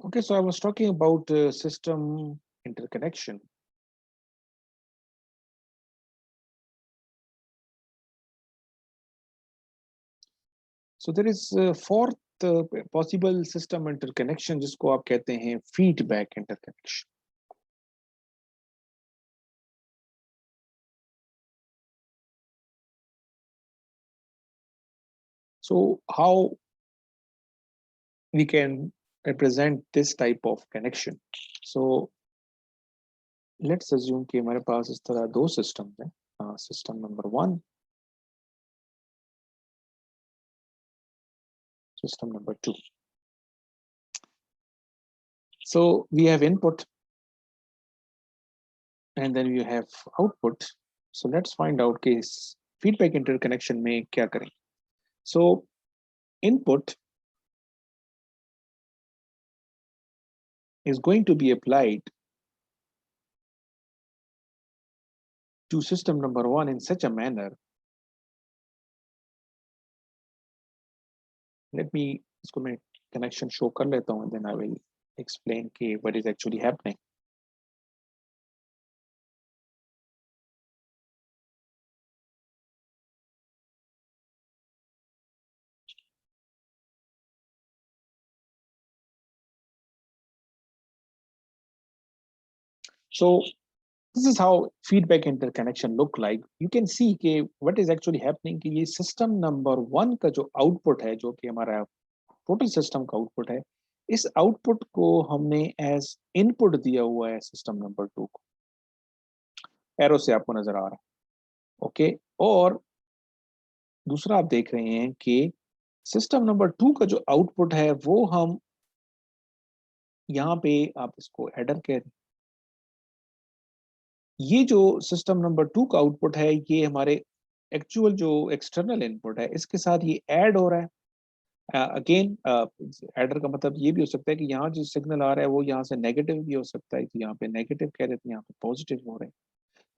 Okay, so I was talking about system interconnection. So there is a fourth possible system interconnection जिसको आप कहते हैं feedback interconnection. So how we can represent this type of connection? So let's assume कि हमारे पास इस तरह दो systems हैं. System number 1, system number 2. So we have input and then we have output. So let's find out case feedback interconnection में क्या करें. So input is going to be applied to system number 1 in such a manner. Let me इसको मैं connection show कर लेता हूँ, then I will explain कि what is actually happening. So this is how feedback interconnection look like. You can see कि what is actually happening कि ये system number 1 का जो output है, जो कि हमारा total system का output है, इस output को हमने as input दिया हुआ है system number 2 को. एरो से आपको नजर आ रहा है. ओके, और दूसरा आप देख रहे हैं कि सिस्टम नंबर 2 का जो आउटपुट है वो हम यहाँ पे आप इसको हेडर कह रहे हैं. ये जो सिस्टम नंबर 2 का आउटपुट है ये हमारे एक्चुअल जो एक्सटर्नल इनपुट है इसके साथ ये ऐड हो रहा है. अगेन एडर का मतलब ये भी हो सकता है कि यहाँ जो सिग्नल आ रहा है वो यहाँ से नेगेटिव भी हो सकता है कि यहाँ पे नेगेटिव कह रहे थे, यहाँ पे पॉजिटिव हो रहे हैं.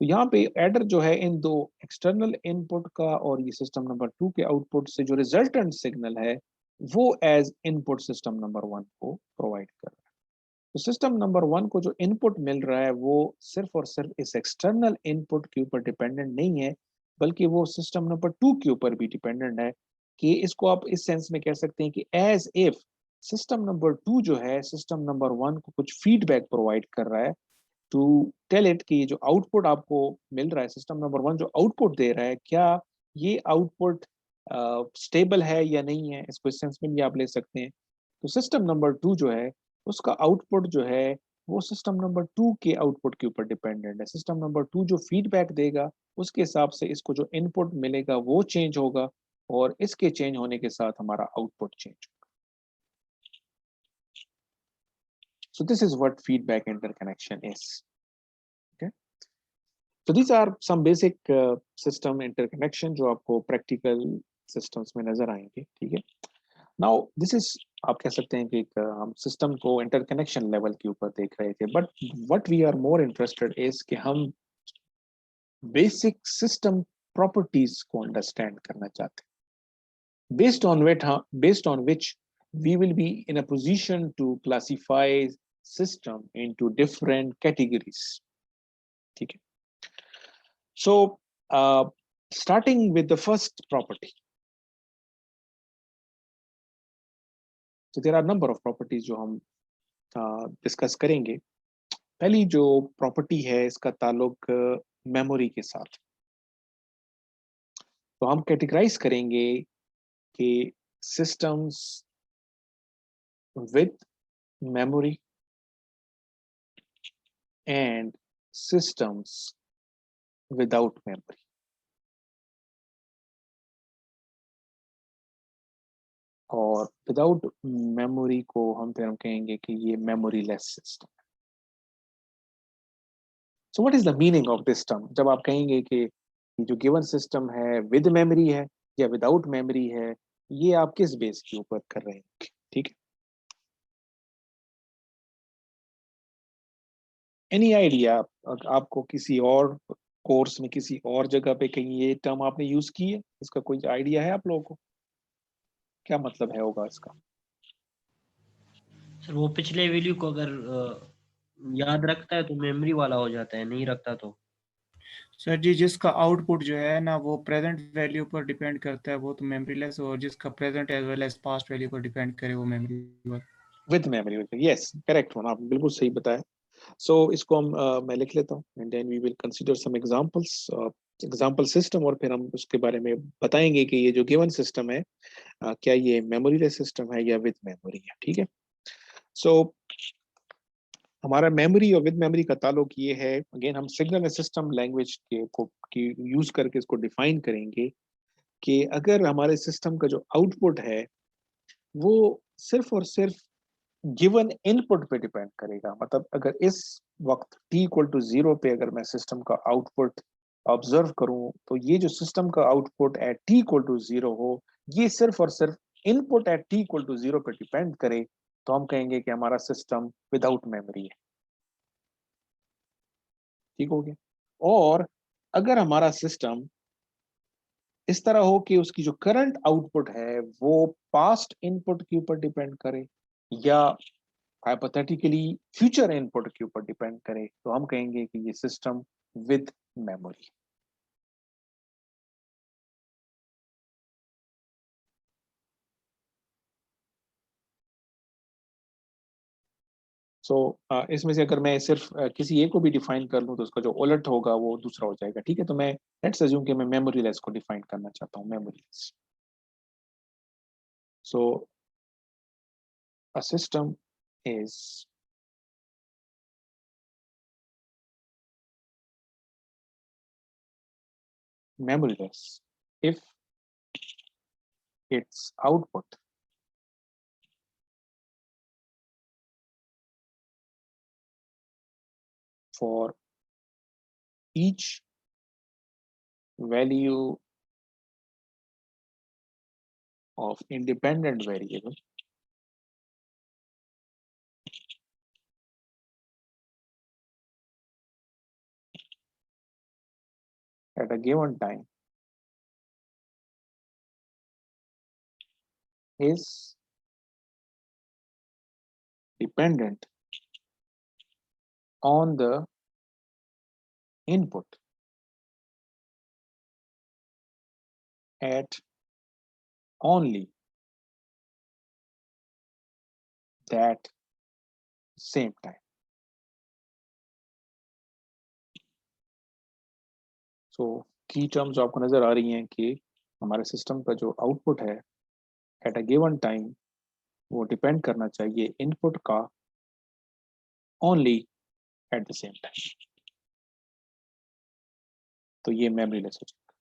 तो यहाँ पे एडर जो है इन दो एक्सटर्नल इनपुट का और ये सिस्टम नंबर 2 के आउटपुट से जो रिजल्टेंट सिग्नल है वो एज इनपुट सिस्टम नंबर 1 को प्रोवाइड कर रहा है. तो सिस्टम नंबर 1 को जो इनपुट मिल रहा है वो सिर्फ और सिर्फ इस एक्सटर्नल इनपुट के ऊपर डिपेंडेंट नहीं है, बल्कि वो सिस्टम नंबर 2 के ऊपर भी डिपेंडेंट है. कि इसको आप इस सेंस में कह सकते हैं कि एज इफ सिस्टम नंबर 2 जो है सिस्टम नंबर 1 को कुछ फीडबैक प्रोवाइड कर रहा है टू टेल इट कि जो आउटपुट आपको मिल रहा है सिस्टम नंबर 1 जो आउटपुट दे रहा है क्या ये आउटपुट स्टेबल है या नहीं है, इसको इस सेंस में भी आप ले सकते हैं. तो सिस्टम नंबर 2 जो है उसका आउटपुट जो है वो सिस्टम नंबर 2 के आउटपुट के ऊपर डिपेंडेंट है. सिस्टम नंबर 2 जो फीडबैक देगा उसके हिसाब से इसको जो इनपुट मिलेगा वो चेंज होगा और इसके चेंज होने के साथ हमारा आउटपुट चेंज होगा. So this is what feedback interconnection is. Okay. So these are some basic system interconnection जो आपको practical systems में नजर आएंगे. ठीक है. Now this is आप कह सकते हैं कि हम system को interconnection level के ऊपर देख रहे थे. But what we are more interested is कि हम basic system properties को understand करना चाहते हैं. Based on which we will be in a position to classify system into different categories. ठीक है. So starting with the first property. So there are a number of properties जो हम discuss करेंगे. पहली जो प्रॉपर्टी है इसका ताल्लुक मेमोरी के साथ. तो हम कैटेगराइज करेंगे कि systems with memory and systems without memory. और विदाउट मेमोरी को हम फिर हम कहेंगे कि ये memoryless system. So what is the meaning of this term? जब आप कहेंगे कि जो गिवन सिस्टम है विद मेमोरी है या विदाउट मेमोरी है, ये आप किस बेस के ऊपर कर रहे हैं? ठीक है. एनी आइडिया आपको किसी और कोर्स में किसी और जगह पे कहीं ये टर्म आपने यूज की है? इसका कोई आइडिया है आप लोगों को क्या मतलब है होगा इसका? सर वो पिछले वैल्यू को अगर याद रखता है तो मेमोरी वाला हो जाता है, नहीं रखता तो। सर जी जिसका आउटपुट जो है ना वो प्रेजेंट वैल्यू पर डिपेंड करता है वो तो मेमोरी लेस, और जिसका present as well as past value पर डिपेंड करे वो memory. With memory, yes correct होना, आपने बिल्कुल सही बताया। सो इसको हम मैं लिख लेता हूँ and then we will consider some examples, example system, और फिर हम उसके बारे में बताएंगे कि ये जो गिवन सिस्टम है क्या ये मेमोरी लेस सिस्टम है या विद मेमोरी है। ठीक है। सो हमारा मेमोरी और विद मेमोरी का ताल्लुक ये है, अगेन हम सिग्नल सिस्टम लैंग्वेज के को की यूज करके इसको डिफाइन करेंगे कि अगर हमारे सिस्टम का जो आउटपुट है वो सिर्फ और सिर्फ गिवन इनपुट पे डिपेंड करेगा, मतलब अगर इस वक्त t इक्वल टू 0 पे अगर मैं सिस्टम का आउटपुट ऑब्जर्व करूं तो ये जो सिस्टम का output at t equal to 0 हो, ये सिर्फ और सिर्फ input at t equal to 0 पे डिपेंड करे, तो हम कहेंगे कि हमारा सिस्टम विदाउट मेमोरी है। ठीक हो गया। और अगर हमारा सिस्टम इस तरह हो कि उसकी जो करंट आउटपुट है वो पास्ट इनपुट के ऊपर डिपेंड करे या हाइपोथेटिकली फ्यूचर इनपुट के ऊपर डिपेंड करे, तो हम कहेंगे कि ये सिस्टम विद मेमोरी। सो इसमें से अगर मैं सिर्फ किसी एक को भी डिफाइन कर लूं तो उसका जो उलट होगा वो दूसरा हो जाएगा। ठीक है। तो मैं लेट्स अज्यूम कि मैं मेमोरी लेस को डिफाइन करना चाहता हूं, memory less. So a system is memoryless if its output for each value of independent variable at a given time is dependent on the input at only that same time. So की terms आपको नजर आ रही हैं कि हमारे system का जो output है एट अ गिवन टाइम वो डिपेंड करना चाहिए इनपुट का only at the same time, तो ये मेमोरी लेस हो जाएगा।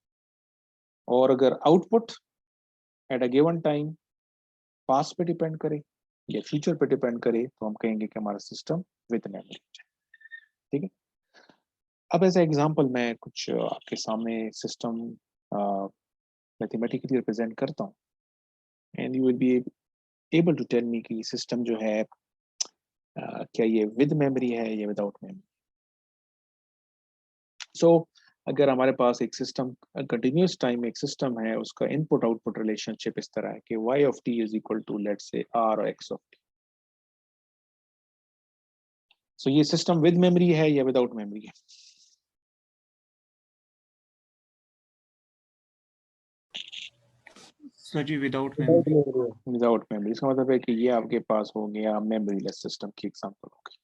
और अगर output at a given time past पे डिपेंड करे या फ्यूचर पे डिपेंड करे तो हम कहेंगे कि हमारा सिस्टम विद मेमोरी। ठीक है। अब एज एग्जांपल मैं कुछ आपके सामने सिस्टम मैथमेटिकली रिप्रेजेंट करता हूँ and you will be able to tell me कि सिस्टम जो है क्या ये विद मेमोरी है या विदाउट मेमोरी। सो अगर हमारे पास एक सिस्टम कंटिन्यूस टाइम एक सिस्टम है, उसका इनपुट आउटपुट रिलेशनशिप इस तरह है कि y of t is equal to let's say r x of t। So ये सिस्टम विद मेमोरी है या विदाउट मेमोरी है? Sir ji without memory. Without memory, इसका मतलब है कि ये आपके पास हो गया मेमोरी लेस सिस्टम की एग्जांपल हो गई।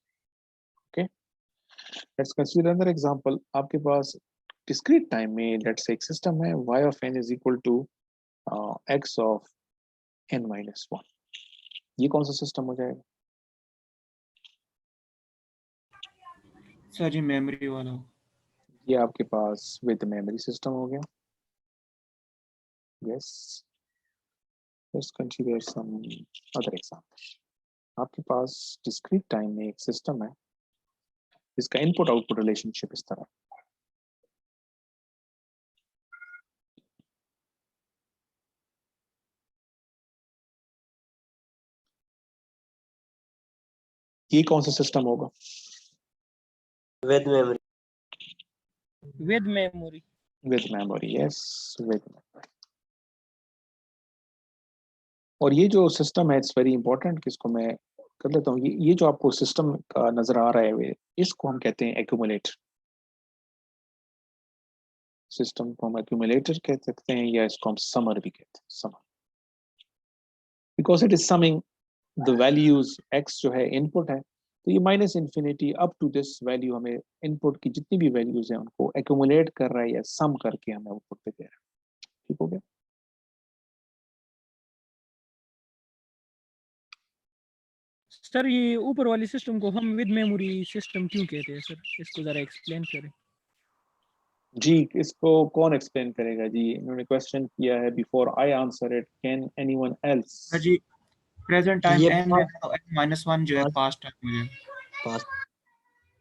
Okay, let's consider another example. आपके पास डिस्क्रीट टाइम में लेट्स से एक सिस्टम है y of n is equal to x of n minus 1। ये कौन सा सिस्टम हो जाएगा? सर जी मेमोरी वाला। ये आपके पास विद मेमोरी सिस्टम हो गया। Yes, let's consider some other example. आपके पास डिस्क्रीट टाइम में एक सिस्टम है जिसका इनपुट आउटपुट रिलेशनशिप इस तरह। ये कौन सा सिस्टम होगा? With memory. With memory. With memory, yes with memory. और ये जो सिस्टम है इट्स वेरी इंपॉर्टेंट कि इसको मैं कर लेता हूँ। ये जो आपको सिस्टम का नजर आ रहा है इसको हम कहते हैं एक्यूमुलेटर। सिस्टम को हम एक्यूमुलेटर कह सकते हैं या इसको हम समर भी कहते हैं, summer, because it is summing the values. X जो है इनपुट है, तो ये minus infinity up to this value हमें इनपुट की जितनी भी वैल्यूज हैं उनको एक्यूमुलेट कर रहा है या सम करके हमें आउटपुट पे दे रहा है। ठीक हो गया? सर ये ऊपर वाली सिस्टम को हम विद मेमोरी सिस्टम क्यों कहते हैं सर, इसको जरा एक्सप्लेन करें। जी, इसको कौन एक्सप्लेन करेगा जी? इन्होंने क्वेश्चन किया है। Before I answer it, can anyone else? Sir ji present time ये एन है तो n-1 जो है पास्ट टाइम है। पास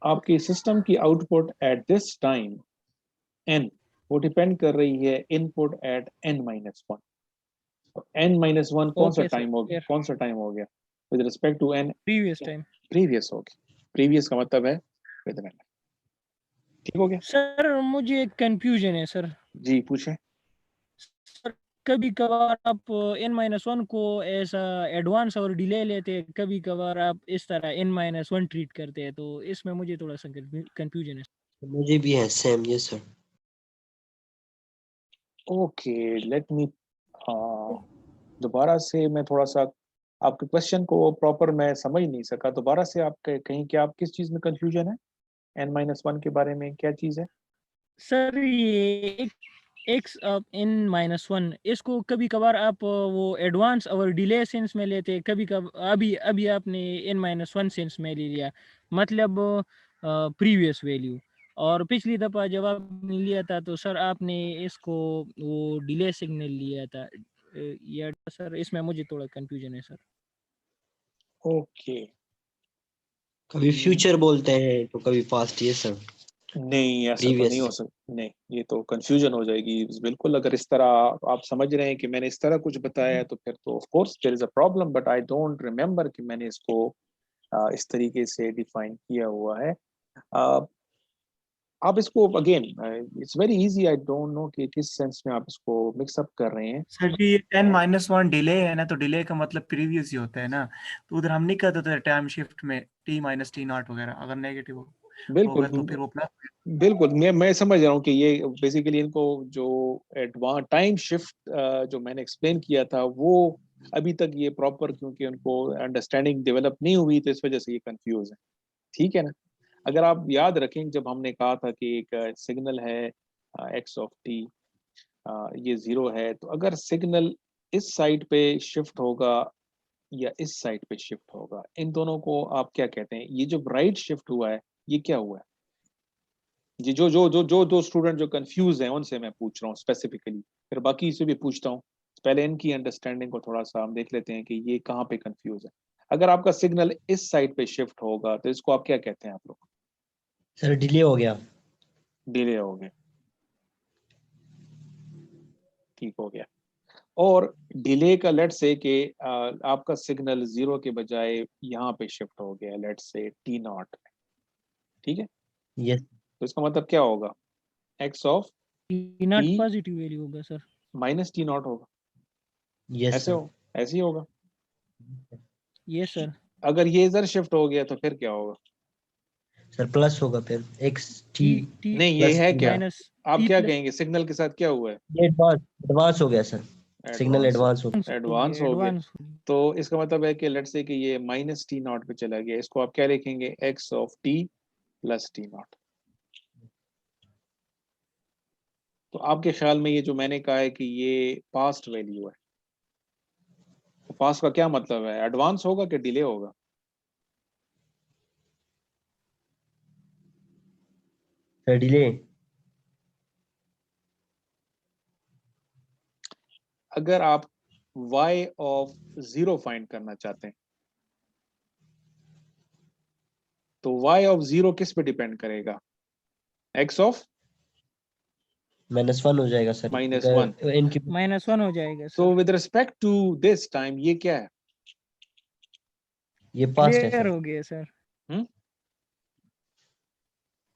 आपकी सिस्टम की output at this time n वो डिपेंड कर रही है इनपुट एट n-1। n-1 कौन सा ओके सर, टाइम हो गया? क्लियर। कौन सा टाइम हो गया with respect to n? Previous time. Previous हो गया। प्रीवियस का मतलब है विद n। ठीक हो गया? सर मुझे एक कंफ्यूजन है सर। जी पूछें। सर कभी कभार आप n-1 को ऐसा एडवांस और डिले लेते हैं, कभी कभार आप इस तरह n-1 ट्रीट करते हैं, तो इसमें मुझे थोड़ा सा कंफ्यूजन है। मुझे भी है same, yes sir. Okay, let me दोबारा से मैं थोड़ा सा आपके क्वेश्चन को प्रॉपर मैं समझ नहीं सका। दोबारा से आप कहीं कि आप किस चीज में कंफ्यूजन है? n-1 के बारे में क्या चीज है? सर ये x n-1 इसको कभी कभार आप वो एडवांस और डिले सेंस में लेते हैं, कभी कभार अभी अभी आपने n-1 सेंस में ले लिया, मतलब प्रीवियस वैल्यू। और पिछली दफ़ा जब आपने लिया था तो सर आपने इसको वो डिले सिग्नल लिया था। या सर इसमें मुझे थोड़ा कंफ्यूजन है सर। ओके। कभी फ्यूचर बोलते हैं तो कभी पास्ट, यस सर। नहीं, ऐसा तो नहीं प्रीवियस। हो सकता। नहीं, ये तो कंफ्यूजन हो जाएगी बिल्कुल। अगर इस तरह आप समझ रहे हैं कि मैंने इस तरह कुछ बताया है तो फिर तो of course there is a problem, but I don't remember कि मैंने इसको इस तरीके से डिफाइन किया हुआ है। अ, आप इसको again, it's very easy, I don't know कि किस सेंस में आप इसको मिक्सअप कर रहे हैं। सर जी n-1 डिले है ना, तो डिले का मतलब प्रीवियस ही होता है ना, तो उधर हम नहीं कहते थे टाइम शिफ्ट में t-t0 वगैरह, अगर नेगेटिव बिल्कुल होगा तो फिर वो प्लस। बिल्कुल, मैं समझ रहा हूँ कि ये बेसिकली इनको जो एडवांस टाइम शिफ्ट जो मैंने एक्सप्लेन किया था वो अभी तक ये प्रॉपर, क्योंकि उनको अंडरस्टैंडिंग डेवलप नहीं हुई तो इस वजह से ये कंफ्यूज है। ठीक है ना? अगर आप याद रखें, जब हमने कहा था कि एक सिग्नल है एक्स ऑफ टी, ये जीरो है, तो अगर सिग्नल इस साइड पे शिफ्ट होगा या इस साइड पे शिफ्ट होगा, इन दोनों को आप क्या कहते हैं? ये जो राइट शिफ्ट हुआ है ये क्या हुआ है जी? जो स्टूडेंट जो कंफ्यूज हैं उनसे मैं पूछ रहा हूँ स्पेसिफिकली, फिर बाकी से भी पूछता हूँ। पहले इनकी अंडरस्टैंडिंग को थोड़ा सा हम देख लेते हैं कि ये कहाँ पे कंफ्यूज है। अगर आपका सिग्नल इस साइड पे शिफ्ट होगा तो इसको आप क्या कहते हैं आप लोग? सर डिले हो गया। डिले हो गया। ठीक हो गया। और डिले का लेट से कि आपका सिग्नल जीरो के बजाय यहाँ पे शिफ्ट हो गया, लेट से t0। ठीक है? यस। तो इसका मतलब क्या होगा? X of t0 T positive value होगा सर। माइनस t0 होगा। यस ऐसे सर। हो, ऐसे ही होगा। Yes sir. अगर ये इधर शिफ्ट हो गया तो फिर क्या होगा? सर प्लस होगा फिर एक्स टी t t नहीं, ये प्लस है टी। क्या? माइनस आप t क्या प्लस कहेंगे सिग्नल के साथ क्या हुआ है? ये एडवांस एडवांस हो गया सर। सिग्नल एडवांस हो एडवांस हो गया। एडवांस हो गया। एडवांस। तो इसका मतलब है कि लेट से कि ये माइनस t0 पे चला गया, इसको आप क्या लिखेंगे? X of T plus t0। तो आपके ख्याल में ये जो मैंने कहा है कि ये पास्ट वैल्यू है, तो पास्ट का क्या मतलब है? एडवांस होगा कि डिले होगा? Sir delay. अगर आप y ऑफ जीरो फाइंड करना चाहते हैं तो y ऑफ जीरो किस पे डिपेंड करेगा? x ऑफ -1 हो जाएगा सर, -1। अगर इनकी। -1 हो जाएगा तो sir. With respect to this time ये क्या है? ये पास्ट है क्लियर सर। हो गया सर। हम्म,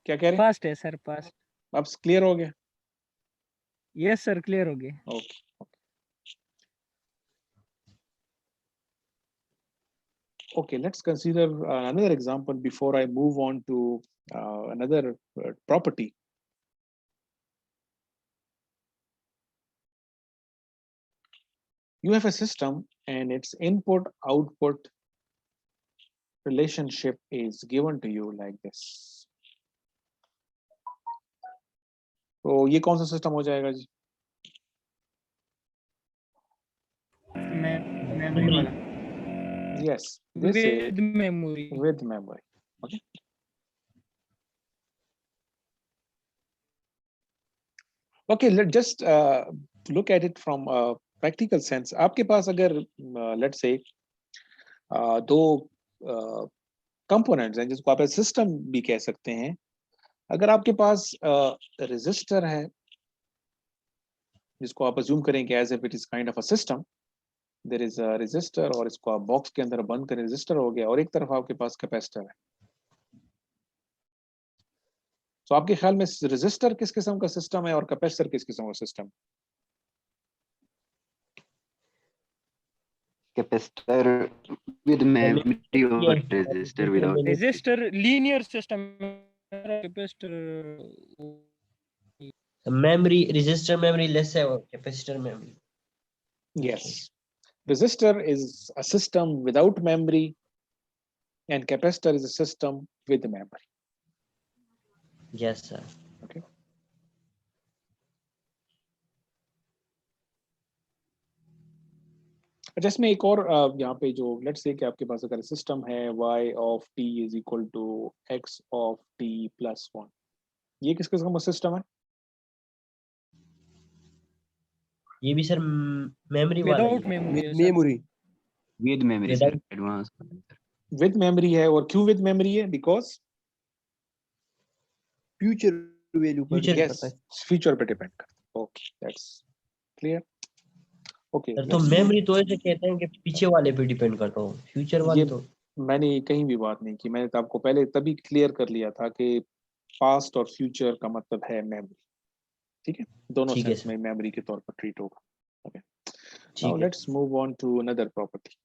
क्या कह रहे हैं? पास्ट है सर, पास्ट। अब क्लियर हो गया? यस सर, क्लियर हो गया। Okay. Okay, let's consider another example before I move on to another property. You have a system and its input output relationship is given to you like this. तो ये कौन सा system हो जाएगा जी? Memory वाला। Yes, this is with memory. with memory. Okay. Okay, let's just look at it from a practical sense. आपके पास अगर let's say दो कंपोनेंट्स हैं जिसको आप सिस्टम भी कह सकते हैं। अगर आपके पास रजिस्टर है जिसको आप अज्यूम करें कि as if it is kind of a system, there is a register और इसको आप बॉक्स के अंदर बंद करें, रजिस्टर हो गया, और एक तरफ आपके पास कैपेसिटर है। तो आपके ख्याल में रजिस्टर किस किस्म का सिस्टम है और कैपेसिटर किस किस्म का system? Capacitor with memory or resistor without Resistor linear system, capacitor memory, resistor memory less है और capacitor memory. Yes, resistor is a system without memory and capacitor is a system with memory. Yes sir. Okay. अच्छा, इसमें एक और यहाँ पे जो let's say कि आपके पास अगर सिस्टम है y of t is equal to x of t plus 1, ये किस किस्म का सिस्टम है? ये भी सर मेमोरी वाला ही without है। memory. with memory. with memory sir, advanced with memory है, और क्यों विद मेमोरी है? बिकॉज Future value पर Future यस, फ्यूचर पे डिपेंड करता है। Okay, that's clear. Okay, sir तो मेमोरी तो ऐसे कहते हैं कि पीछे वाले पे डिपेंड करता हूँ, फ्यूचर वाले ये तो मैंने कहीं भी बात नहीं की, मैंने तो आपको पहले तभी क्लियर कर लिया था कि पास्ट और फ्यूचर का मतलब है मेमोरी। ठीक है, दोनों ठीक है सेंस में मेमोरी के तौर पर ट्रीट होगा। ओके, ठीक नाउ है। Let's move on to another property.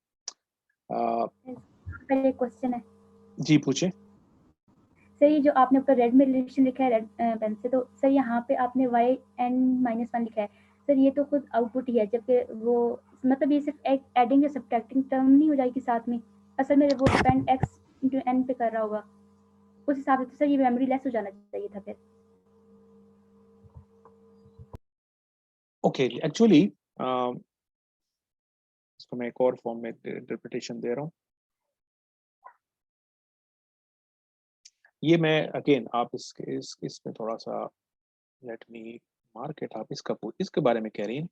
पहले क्वेश्चन है जी पूछे। सर, ये जो आपने ऊपर रेड में रिलेशन लिखा है रेड पेन से, तो सर यहाँ पे आपने yn-1 लिखा है सर, ये तो खुद आउटपुट ही है, जबकि वो मतलब ये सिर्फ एडिंग या सब्ट्रैक्टिंग टर्म नहीं हो जाएगी साथ में? असल में वो डिपेंड x into n पे कर रहा होगा, उस हिसाब से तो सर ये मेमोरी लेस हो जाना चाहिए था फिर। ओके, एक्चुअली इसको मैं एक और फॉर्म में इंटरप्रिटेशन दे रहा हूँ। ये मैं अगेन आप इसमें थोड़ा सा लेट मी मार्क इट, आप इसके बारे में कह रही हैं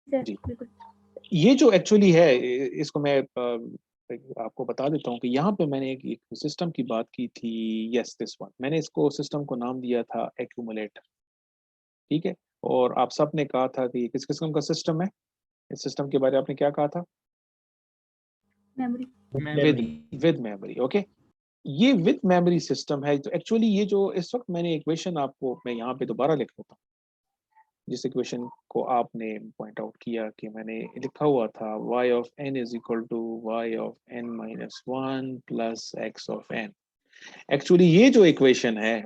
सर जी। बिल्कुल। ये जो एक्चुअली है इसको मैं आपको बता देता हूँ कि यहाँ पे मैंने एक सिस्टम की बात की थी। यस, दिस वन, मैंने इसको सिस्टम को नाम दिया था एक्यूमुलेटर। ठीक है, और आप सब ने कहा था कि किस किस्म का सिस्टम है? इस सिस्टम के बारे में आपने क्या कहा था? मेमोरी। With memory. ओके, ये विद मेमोरी सिस्टम है। तो एक्चुअली ये जो इस वक्त मैंने इक्वेशन आपको मैं यहाँ पे दोबारा लिख देता हूँ, जिस इक्वेशन को आपने पॉइंट आउट किया कि मैंने लिखा हुआ था y of n is equal to y of n minus 1 plus x of n। Actually ये जो इक्वेशन है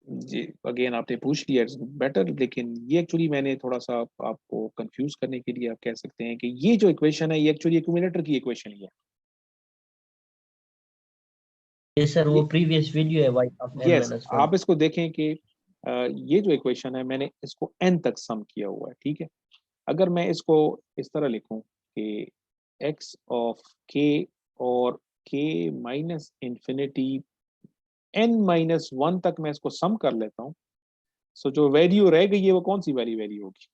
जी, अगेन आपने पूछ लिया इट्स बेटर, लेकिन ये एक्चुअली मैंने थोड़ा सा आपको कंफ्यूज करने के लिए आप कह सकते हैं कि ये जो इक्वेशन है ये एक्चुअली एक्यूमुलेटर की इक्वेशन ही है। ये सर वो प्रीवियस वीडियो है y of n yes, minus 1। आप इसको देखें कि ये जो इक्वेशन है मैंने इसको n तक सम किया हुआ है। ठीक है, अगर मैं इसको इस तरह लिखूं कि x of k और k माइनस इंफिनिटी n-1 तक मैं इसको सम कर लेता हूं, सो जो वैल्यू रह गई है वो कौन सी वाली वैल्यू होगी?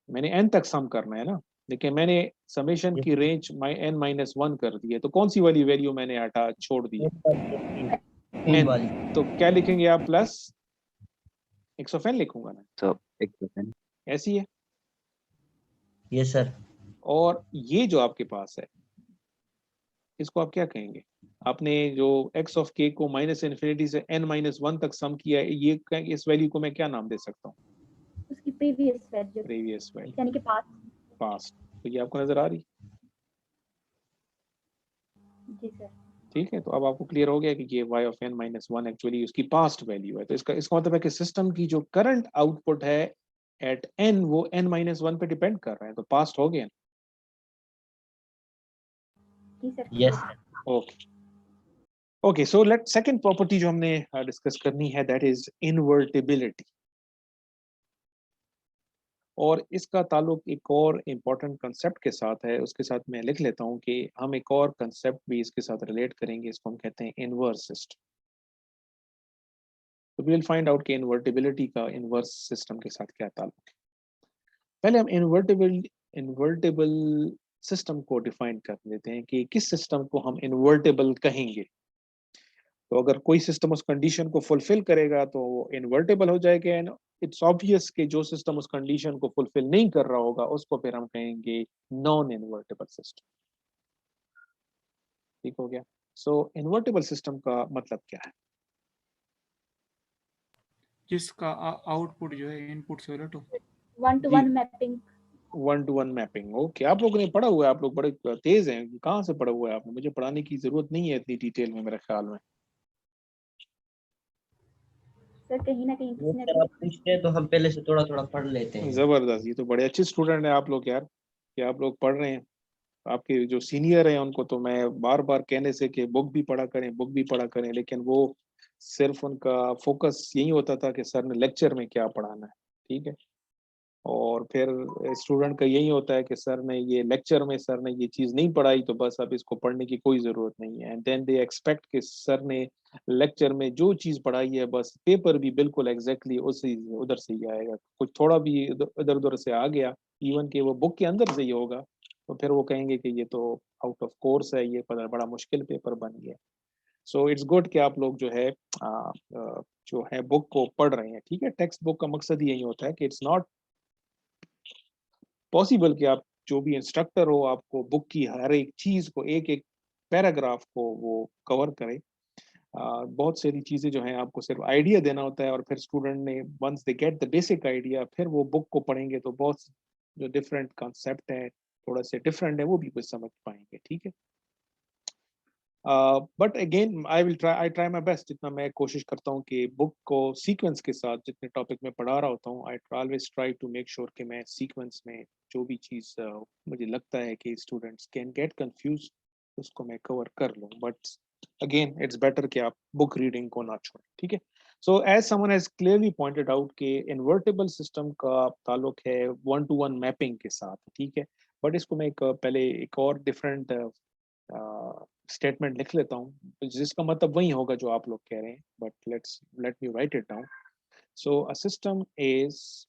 मैंने n तक सम करना है ना, लेकिन मैंने समेशन की रेंज n-1 कर दी है, तो कौन सी वाली वैल्यू मैंने हटा छोड़ दी है? तीन वाली। तो क्या लिखेंगे आप? प्लस x of n लिखूंगा ना, so x ऐसी है। Yes sir. और ये जो आपके पास है इसको आप क्या कहेंगे? आपने जो x of k को माइनस इन्फिनिटी से n-1 तक सम किया है, ये इस वैल्यू को मैं क्या नाम दे सकता हूँ? उसकी प्रीवियस वैल्यू प्रीवियस वैल्यू, यानी कि पास्ट। पास्ट। तो ये आपको नजर आ रही? जी सर। ठीक है, तो अब आपको क्लियर हो गया कि ये y of n minus one actually उसकी पास्ट वैल्यू है। तो इसका मतलब है कि सिस्टम की जो करंट आउटपुट है एट n वो n माइनस वन पे डिपेंड कर रहा है, तो पास्ट हो गया। जी sir. Yes okay okay, so let second property जो हमने डिस्कस करनी है दैट इज इनवर्टिबिलिटी। और इसका ताल्लुक एक और इम्पोर्टेंट कंसेप्ट के साथ है, उसके साथ मैं लिख लेता हूँ कि हम एक और कंसेप्ट भी इसके साथ रिलेट करेंगे, इसको हम कहते हैं इनवर्स सिस्टम। तो वी विल फाइंड आउट कि इनवर्टिबिलिटी का इनवर्स सिस्टम के साथ क्या ताल्लुक है। पहले हम इनवर्टिबल सिस्टम को डिफाइन कर लेते हैं कि किस सिस्टम को हम इनवर्टिबल कहेंगे। तो अगर कोई सिस्टम उस कंडीशन को फुलफिल करेगा तो वो इन्वर्टेबल हो जाएगा, एंड इट्स ऑब्वियस कि जो सिस्टम उस कंडीशन को फुलफिल नहीं कर रहा होगा उसको फिर हम कहेंगे नॉन इन्वर्टेबल सिस्टम। ठीक हो गया। सो इन्वर्टेबल सिस्टम का मतलब क्या है? जिसका आउटपुट जो है इनपुट से उलट हो। 1-to-1 mapping. 1-to-1 mapping. Okay, आप लोगों ने पढ़ा हुआ है, आप लोग बड़े तेज हैं। कहाँ से पढ़ा हुआ है आपने? मुझे पढ़ाने की जरूरत नहीं है इतनी डिटेल में, मेरे ख्याल में। सर कहीं ना कहीं वो किसी ना सर आप पूछते हैं तो हम पहले से थोड़ा थोड़ा पढ़ लेते हैं। जबरदस्त, ये तो बड़े अच्छे स्टूडेंट हैं आप लोग यार, कि आप लोग पढ़ रहे हैं। आपके जो सीनियर हैं उनको तो मैं बार बार कहने से कि बुक भी पढ़ा करें, बुक भी पढ़ा करें, लेकिन वो सिर्फ उनका फोकस यही होता था कि सर ने लेक्चर में क्या पढ़ाना है। ठीक है, और फिर स्टूडेंट का यही होता है कि सर ने ये लेक्चर में सर ने ये चीज़ नहीं पढ़ाई तो बस अब इसको पढ़ने की कोई ज़रूरत नहीं है। एंड देन दे एक्सपेक्ट कि सर ने लेक्चर में जो चीज़ पढ़ाई है बस पेपर भी बिल्कुल एग्जैक्टली उसी उधर से ही आएगा। कुछ थोड़ा भी इधर उधर से आ गया, इवन कि वो बुक के अंदर से ही होगा, तो फिर वो कहेंगे कि ये तो आउट ऑफ कोर्स है, ये बड़ा मुश्किल पेपर बन गया। सो इट्स गुड कि आप लोग जो है जो है बुक को पढ़ रहे हैं। ठीक है, टेक्स्ट बुक का मकसद यही होता है कि इट्स नॉट पॉसिबल कि आप जो भी इंस्ट्रक्टर हो आपको बुक की हर एक चीज को, एक एक पैराग्राफ को वो कवर करे। बहुत सारी चीजें जो हैं आपको सिर्फ आइडिया देना होता है, और फिर स्टूडेंट ने once they get the basic idea फिर वो बुक को पढ़ेंगे तो बहुत जो डिफरेंट कॉन्सेप्ट है, थोड़ा से डिफरेंट है, वो भी कुछ समझ पाएंगे। ठीक है, but again I try my best, जितना मैं कोशिश करता हूँ कि बुक को सीक्वेंस के साथ जितने टॉपिक में पढ़ा रहा होता हूँ, I always try to make sure कि मैं सीक्वेंस में जो भी चीज़ मुझे लगता है कि स्टूडेंट्स कैन गेट कंफ्यूज उसको मैं कवर कर लूँ। बट अगेन इट्स बेटर कि आप बुक रीडिंग को ना छोड़ें। ठीक है, so as someone has clearly pointed out कि इन्वर्टेबल सिस्टम का ताल्लुक है 1-to-1 मैपिंग के साथ। ठीक है, बट इसको मैं पहले एक और डिफरेंट स्टेटमेंट लिख लेता हूँ जिसका मतलब वही होगा जो आप लोग कह रहे हैं, but let me write it down. So a system is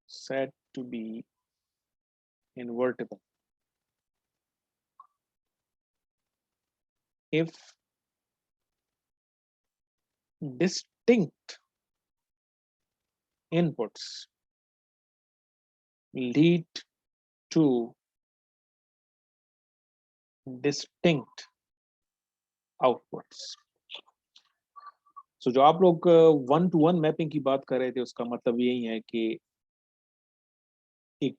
said to be invertible if distinct inputs lead to distinct outputs। So जो आप लोग 1-to-1 मैपिंग की बात कर रहे थे उसका मतलब यही है कि एक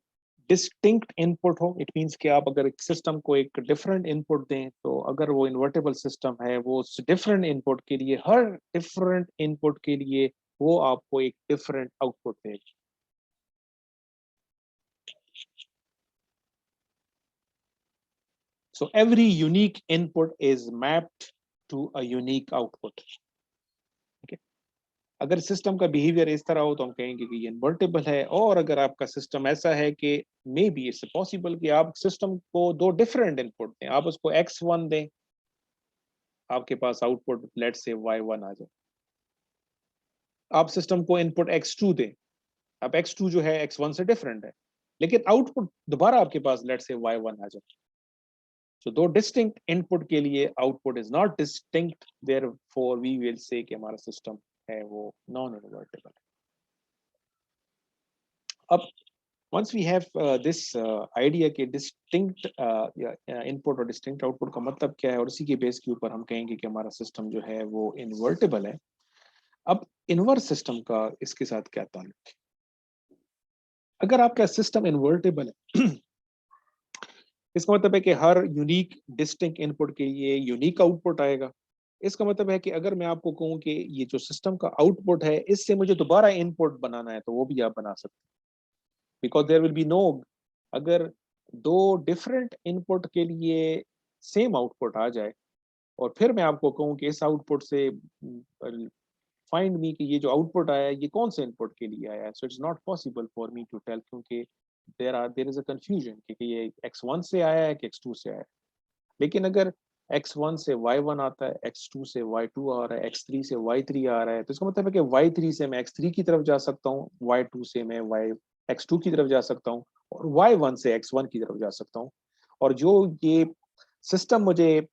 डिस्टिंक्ट इनपुट हो। इट मींस कि आप अगर एक सिस्टम को एक डिफरेंट इनपुट दें तो अगर वो इन्वर्टेबल सिस्टम है वो उस डिफरेंट इनपुट के लिए, हर डिफरेंट इनपुट के लिए वो आपको एक डिफरेंट आउटपुट देगा। So every unique input is mapped to a unique output। okay? अगर सिस्टम का बिहेवियर इस तरह हो तो हम कहेंगे कि ये इन्वर्टेबल है। और अगर आपका सिस्टम ऐसा है कि मे बी इट्स पॉसिबल कि आप सिस्टम को दो डिफरेंट इनपुट दें, आप उसको x1 दें, आपके पास आउटपुट लेट्स से y1 आ जाए। आप सिस्टम को इनपुट x2 दें, अब x2 जो है x1 से डिफरेंट है, लेकिन आउटपुट दोबारा आपके पास लेट्स से y1 आ जाए। So दो डिस्टिंक्ट इनपुट के लिए output is not distinct, therefore we will say कि हमारा सिस्टम है वो नॉन इन्वर्टेबल। अब once we have this idea कि डिस्टिंक्ट इनपुट और डिस्टिंक्ट आउटपुट का मतलब क्या है और उसी के बेस के ऊपर हम कहेंगे कि हमारा सिस्टम जो है वो इन्वर्टेबल है। अब इनवर्स सिस्टम का इसके साथ क्या ताल्लुक है? अगर आपका सिस्टम इन्वर्टेबल है इसका मतलब है कि हर यूनिक डिस्टिंक्ट इनपुट के लिए यूनिक आउटपुट आएगा। इसका मतलब है कि अगर मैं आपको कहूं कि ये जो सिस्टम का आउटपुट है इससे मुझे दोबारा इनपुट बनाना है तो वो भी आप बना सकते हैं, because there will be no, अगर दो डिफरेंट इनपुट के लिए सेम आउटपुट आ जाए और फिर मैं आपको कहूं कि इस आउटपुट से फाइंड मी कि ये जो आउटपुट आया है ये कौन से इनपुट के लिए आया है, so it's not possible for me to tell, क्योंकि देयर इज अ कंफ्यूजन कि ये x1 से आया है कि x2 से आया है। लेकिन अगर x1 से y1 आता है, x2 से y2 आ रहा है, x3 से y3 आ रहा है, तो इसका मतलब है कि y3 से मैं x3 की तरफ जा सकता हूँ, y2 से मैं x2 की तरफ जा सकता हूँ और y1 से x1 की तरफ जा सकता हूँ। और जो ये सिस्टम मुझे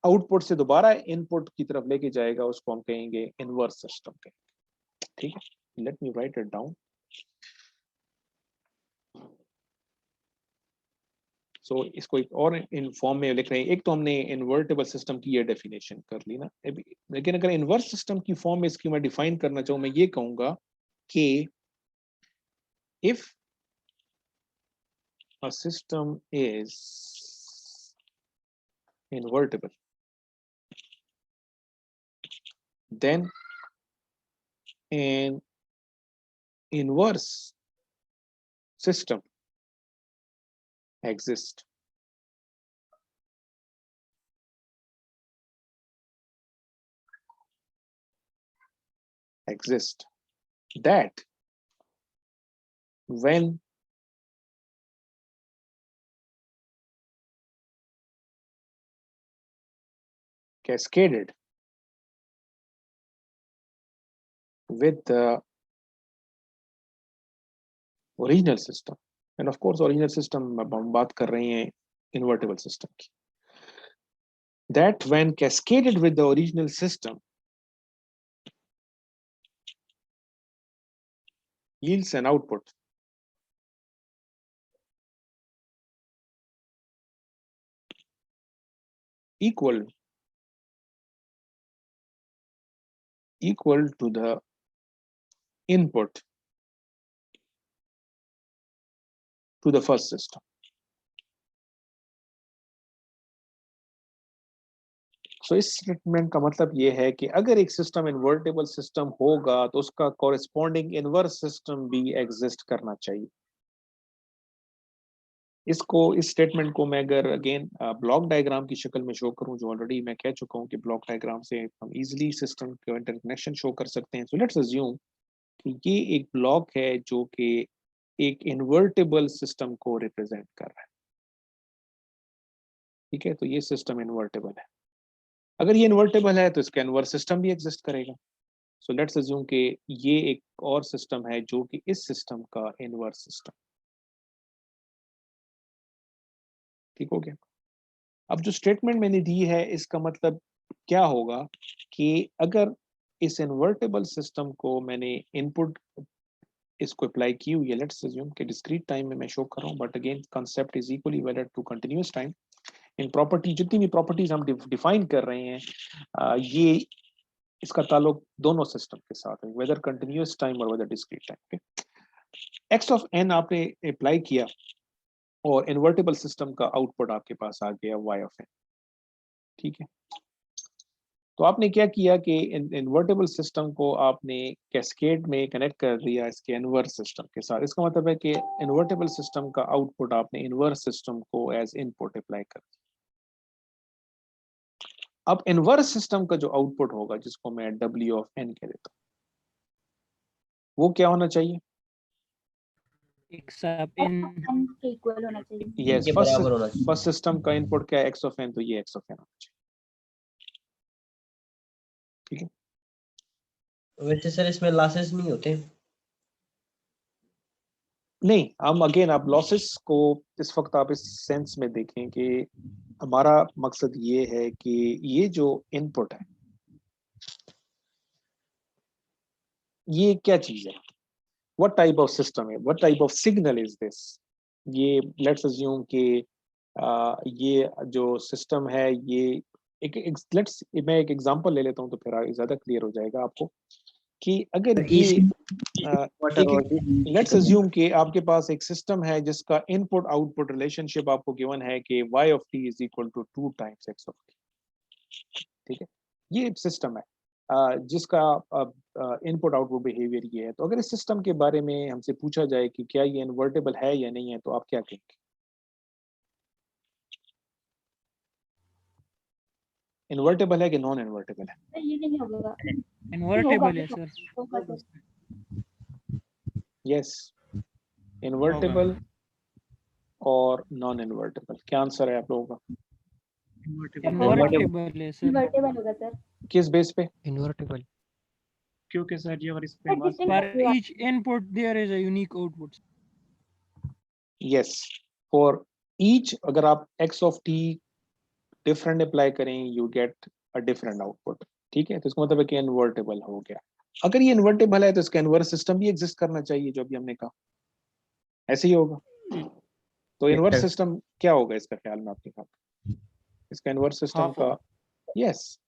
आउटपुट से दोबारा इनपुट की तरफ लेके जाएगा उसको हम कहेंगे इनवर्स सिस्टम कहेंगे। ठीक है, let me write it down. So इसको एक और इन फॉर्म में लिख रहे हैं। एक तो हमने इन्वर्टेबल सिस्टम की ये डेफिनेशन कर ली ना, लेकिन अगर इनवर्स सिस्टम की फॉर्म में इसकी मैं डिफाइन करना चाहूँ, मैं ये कहूंगा कि if a system is invertible, then an inverse system exists. That when cascaded with the original system, and of course original system हम बात कर रहे हैं invertible system की, that when cascaded with the original system yields an output equal to the input to the first system. So इस statement का मतलब ये है कि अगर एक सिस्टम इन्वर्टेबल सिस्टम होगा तो उसका कॉरेस्पॉन्डिंग इनवर्स सिस्टम भी एग्जिस्ट करना चाहिए। इस स्टेटमेंट को मैं अगर अगेन ब्लॉक डायग्राम की शक्ल में शो करूं, जो ऑलरेडी मैं कह चुका हूं कि ब्लॉक डायग्राम से हम इजीली सिस्टम का इंटरकनेक्शन शो कर सकते हैं। सो लेट्स अज्यूम कि ये एक ब्लॉक है जो कि एक इन्वर्टेबल सिस्टम को रिप्रेजेंट कर रहा है। ठीक है, तो ये सिस्टम इन्वर्टेबल है। अगर ये इन्वर्टेबल है तो इसका इनवर्स सिस्टम भी एग्जिस्ट करेगा। सो लेट्स अज्यूम कि ये एक और सिस्टम है जो कि इस सिस्टम का इनवर्स सिस्टम। ठीक हो गया। अब जो स्टेटमेंट मैंने दी है इसका मतलब क्या होगा कि अगर इस इन्वर्टेबल सिस्टम को मैंने इनपुट इसको अप्लाई की हुई है, लेट्स अज्यूम कि डिस्क्रीट टाइम में मैं शो कर रहा हूँ, but again concept is equally valid to continuous time. इन प्रॉपर्टी जितनी भी प्रॉपर्टीज हम डिफाइन कर रहे हैं ये इसका ताल्लुक दोनों सिस्टम के साथ है, वेदर कंटिन्यूअस टाइम और whether discrete time. X of n आपने अप्लाई किया और इन्वर्टेबल सिस्टम का आउटपुट आपके पास आ गया y ऑफ एन। ठीक है, तो आपने क्या किया कि इन्वर्टेबल सिस्टम को आपने कैस्केड में कनेक्ट कर दिया इसके इनवर्स सिस्टम के साथ। इसका मतलब है कि इन्वर्टेबल सिस्टम का आउटपुट आपने इनवर्स सिस्टम को एज इनपुट अप्लाई कर दिया। अब इनवर्स सिस्टम का जो आउटपुट होगा, जिसको मैं W ऑफ n कह देता हूँ, वो क्या होना चाहिए? x of n n के इक्वल होना चाहिए। यस, के बराबर होना चाहिए। फर्स्ट सिस्टम का इनपुट क्या है? x ऑफ n, तो ये x ऑफ n होना चाहिए। ठीक है, वैसे सर इसमें लॉसेस नहीं होते? नहीं, हम अगेन आप लॉसेस को इस वक्त आप इस सेंस में देखें कि हमारा मकसद ये है कि ये जो इनपुट है ये क्या चीज है, व्हाट टाइप ऑफ सिस्टम है, what type of signal is this. ये लेट्स अज्यूम कि ये जो सिस्टम है ये मैं एक एग्जांपल ले लेता हूँ तो फिर ज्यादा क्लियर हो जाएगा आपको। कि अगर सर, ये इसी एक लेट्स अज्यूम कि आपके पास एक सिस्टम है जिसका इनपुट आउटपुट रिलेशनशिप आपको गिवन है कि y of t is equal to 2 times x of t, ठीक है, ये सिस्टम है जिसका इनपुट आउटपुट बिहेवियर ये है। तो अगर इस सिस्टम के बारे में हमसे पूछा जाए कि क्या ये इन्वर्टेबल है या नहीं है, तो आप क्या कहेंगे? इन्वर्टेबल है कि नॉन इन्वर्टेबल है? सर ये नहीं होगा, इन्वर्टेबल है सर। होगा सर। यस, इन्वर्टेबल और नॉन इन्वर्टेबल, क्या आंसर है आप लोगों का? इन्वर्टेबल है सर। इन्वर्टेबल होगा सर। किस बेस पे? इन्वर्टेबल, क्योंकि सर जी अगर इस पे सर इन्वर्स distinct For होगा। each input there is a unique output. Yes, for each अगर आप x of t different apply करें you get a different output, ठीक है, तो इसका मतलब है कि इन्वर्टेबल हो गया। अगर ये इन्वर्टेबल है तो इसका इन्वर्स सिस्टम भी एग्जिस्ट करना चाहिए, जो अभी हमने कहा, ऐसे ही होगा। तो इन्वर्स सिस्टम क्या होगा इसका ख्याल में आपके साथ? इसका इन्वर्स सिस्टम Half का, यस,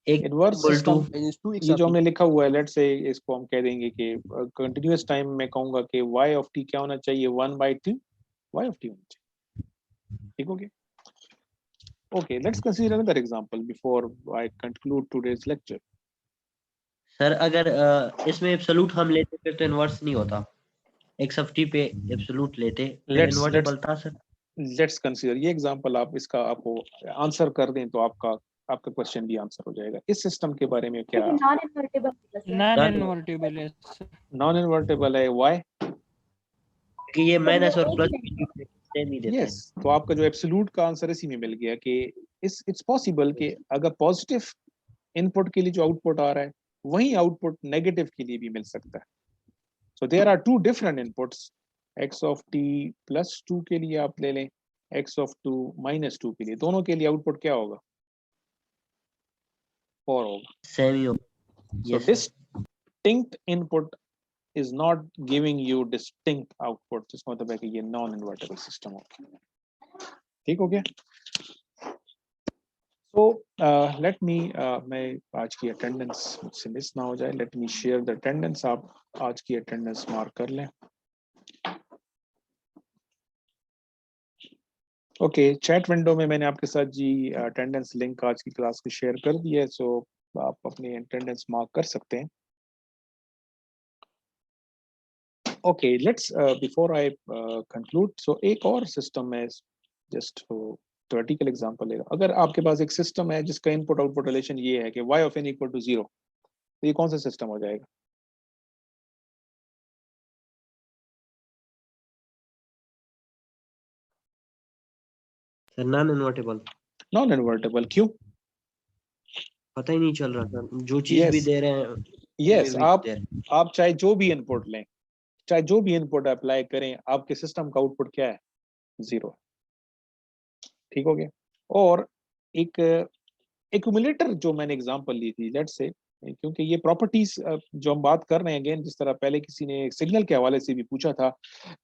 एक इन्वर्स equal to सिस्टम ये जो हमने लिखा हुआ है, लेट्स से इसको हम कह देंगे कि कंटिन्यूअस टाइम में कहूंगा कि y of t क्या होना चाहिए, 1/2 y of t होना चाहिए, ठीक हो गया? Okay, let's consider another example before I conclude today's lecture. Sir अगर इसमें एब्सोल्यूट हम लेते फिर तो इन्वर्स नहीं होता, x of t पे एब्सोल्यूट लेते फिर इन्वर्टेबल था सर। Let's consider ये example, आप इसका आपको आंसर कर दें तो आपका क्वेश्चन भी आंसर हो जाएगा। इस सिस्टम के बारे में क्या? नॉन इन्वर्टेबल होगा सर। Non invertible है सर। नॉन इन्वर्टेबल है, why? कि ये माइनस और एक प्लस ही है। सेम ही देते हैं। यस, तो आपका जो एब्सोल्यूट का आंसर इसी में मिल गया कि इट्स पॉसिबल कि अगर पॉजिटिव इनपुट के लिए जो आउटपुट आ रहा है वही आउटपुट नेगेटिव के लिए भी मिल सकता है। So there are two different inputs, x of t plus 2 के लिए आप ले लें, x of 2 माइनस 2 के लिए, दोनों के लिए आउटपुट क्या होगा? 4 होगा। सेम ही होगा। So Yes, sir. distinct input is not giving you distinct output, जिसका मतलब है कि ये नॉन इन्वर्टेबल सिस्टम हो गया। ठीक हो गया? So let me मैं आज की अटेंडेंस मुझसे मिस ना हो जाए, let me share the attendance। आप आज की अटेंडेंस मार्क कर लें। ओके, चैट विंडो में मैंने आपके साथ जी अटेंडेंस लिंक आज की क्लास की शेयर कर दी है, सो आप अपनी अटेंडेंस मार्क कर सकते हैं। Okay, let's before I conclude, so एक और सिस्टम है, जस्ट थ्योरेटिकल एग्जांपल लेगा। अगर आपके पास एक सिस्टम है जिसका इनपुट आउटपुट रिलेशन ये है कि y of n equal to 0, तो ये कौन सा सिस्टम हो जाएगा? Sir non invertible. Non invertible, क्यों? पता ही नहीं चल रहा सर, जो चीज भी Yes. दे रहे हैं यस, वो भी दे रहे हैं। आप चाहे जो भी इनपुट लें, चाहे जो भी इनपुट अप्लाई करें, आपके सिस्टम का आउटपुट क्या है? 0। ठीक हो गया? और एक एक्यूमुलेटर जो मैंने एग्जांपल ली थी, लेट्स से, क्योंकि ये प्रॉपर्टीज जो हम बात कर रहे हैं, अगेन जिस तरह पहले किसी ने सिग्नल के हवाले से भी पूछा था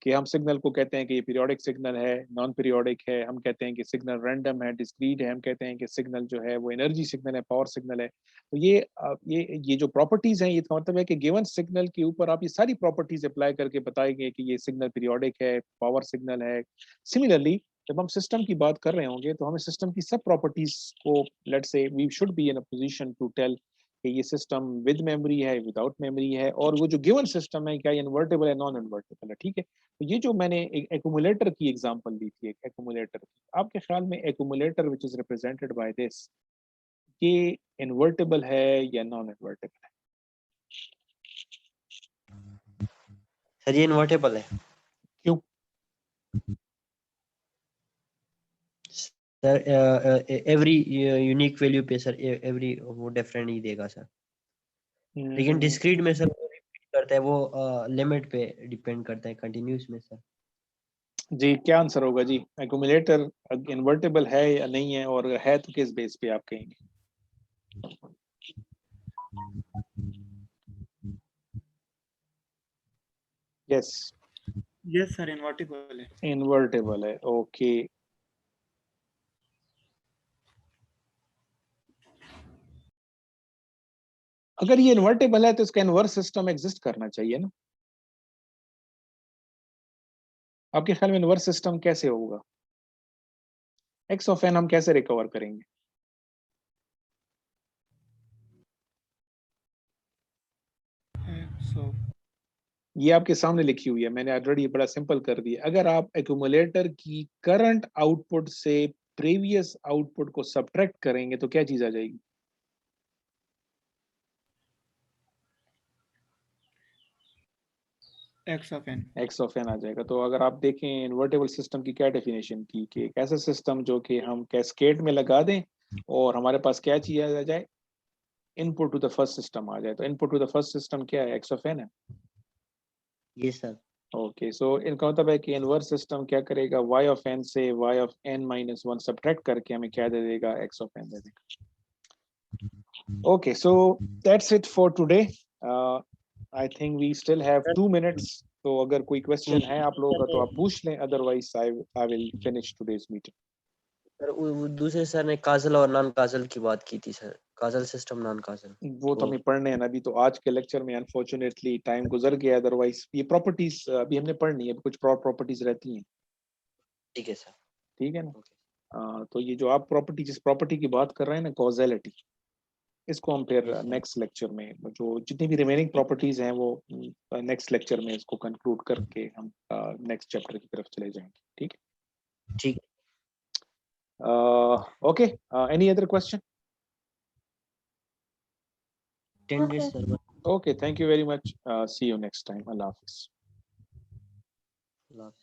कि हम सिग्नल को कहते हैं कि ये पीरियोडिक सिग्नल है, नॉन पीरियोडिक है, हम कहते हैं कि सिग्नल रैंडम है, डिस्क्रीट है, हम कहते हैं कि सिग्नल जो है वो एनर्जी सिग्नल है, पावर सिग्नल है। तो ये जो प्रॉपर्टीज हैं, ये इसका मतलब है कि गिवन सिग्नल के ऊपर आप ये सारी प्रॉपर्टीज अप्लाई करके बताएंगे कि ये सिग्नल पीरियोडिक है, पावर सिग्नल है। सिमिलरली जब हम सिस्टम की बात कर रहे होंगे तो हमें सिस्टम की सब प्रॉपर्टीज को, let's say, we should be in a position to tell कि ये सिस्टम विद मेमोरी है, विदाउट मेमोरी है, और वो जो गिवन सिस्टम है क्या इन्वर्टेबल है, नॉन इन्वर्टेबल है। ठीक है, तो ये जो मैंने एक एक्यूमुलेटर की एग्जांपल दी थी, एक एक्यूमुलेटर, आपके ख्याल में accumulator which is represented by this, ये इन्वर्टेबल है या नॉन इन्वर्टेबल है? सर ये इन्वर्टेबल है। क्यों? सर एवरी यूनिक वैल्यू पे सर एवरी वो डिफरेंट ही देगा सर, लेकिन डिस्क्रीट में सर वो रिपीट करता है, वो लिमिट पे डिपेंड करता है, कंटिन्यूस में सर। जी, क्या आंसर होगा जी? एक्यूमुलेटर इन्वर्टेबल है या नहीं है, और है तो किस बेस पे आप कहेंगे? यस, यस सर, इन्वर्टेबल है। इन्वर्टेबल है, ओके। अगर ये इन्वर्टेबल है तो इसका इनवर्स सिस्टम एग्जिस्ट करना चाहिए ना। आपके ख्याल में इनवर्स सिस्टम कैसे होगा? एक्स ऑफ एन हम कैसे रिकवर करेंगे? सो ये आपके सामने लिखी हुई है, मैंने ऑलरेडी बड़ा सिंपल कर दिया। अगर आप एक्यूमुलेटर की करंट आउटपुट से प्रीवियस आउटपुट को सब्ट्रैक्ट करेंगे तो क्या चीज आ जाएगी? X of N. X of N आ जाएगा। तो अगर आप देखें इन्वर्टेबल सिस्टम की क्या डेफिनेशन की कि एक ऐसा सिस्टम जो कि हम कैस्केड में लगा दें और हमारे पास क्या चीज आ जाए, input to the first system आ जाए। तो input to the first system क्या है? एक्स ऑफ एन है। Yes sir. ओके, सो इनका मतलब है कि इनवर्स सिस्टम क्या करेगा, y ऑफ n से y of n minus 1 subtract करके हमें क्या दे देगा? x ऑफ n दे देगा। Okay, so that's it for today. I think we still have 2 minutes, तो अगर कोई क्वेश्चन है आप लोगों का तो आप पूछ लें, otherwise I will finish today's meeting. Sir वो दूसरे सर ने काजल और नॉन काजल की बात की थी सर, काजल सिस्टम नॉन काजल। वो तो हमें पढ़ने हैं ना अभी, तो आज के लेक्चर में अनफॉर्चुनेटली टाइम गुजर गया, अदरवाइज ये प्रॉपर्टीज अभी हमने पढ़नी है, कुछ प्रॉपर्टीज रहती हैं। ठीक है सर। ठीक है ना? ओके। तो ये जो आप प्रॉपर्टी, जिस प्रॉपर्टी की बात कर रहे हैं ना, कॉजेलिटी, इसको हम फिर Yes, sir. नेक्स्ट लेक्चर में, जो जितनी भी रिमेनिंग प्रॉपर्टीज हैं वो नेक्स्ट लेक्चर में इसको कंक्लूड करके हम नेक्स्ट चैप्टर की तरफ चले जाएंगे। ठीक है? ठीक। Okay, any other question? 10 minutes sir। Okay, thank you very much. See you next time. Allah Hafiz. Allah Hafiz।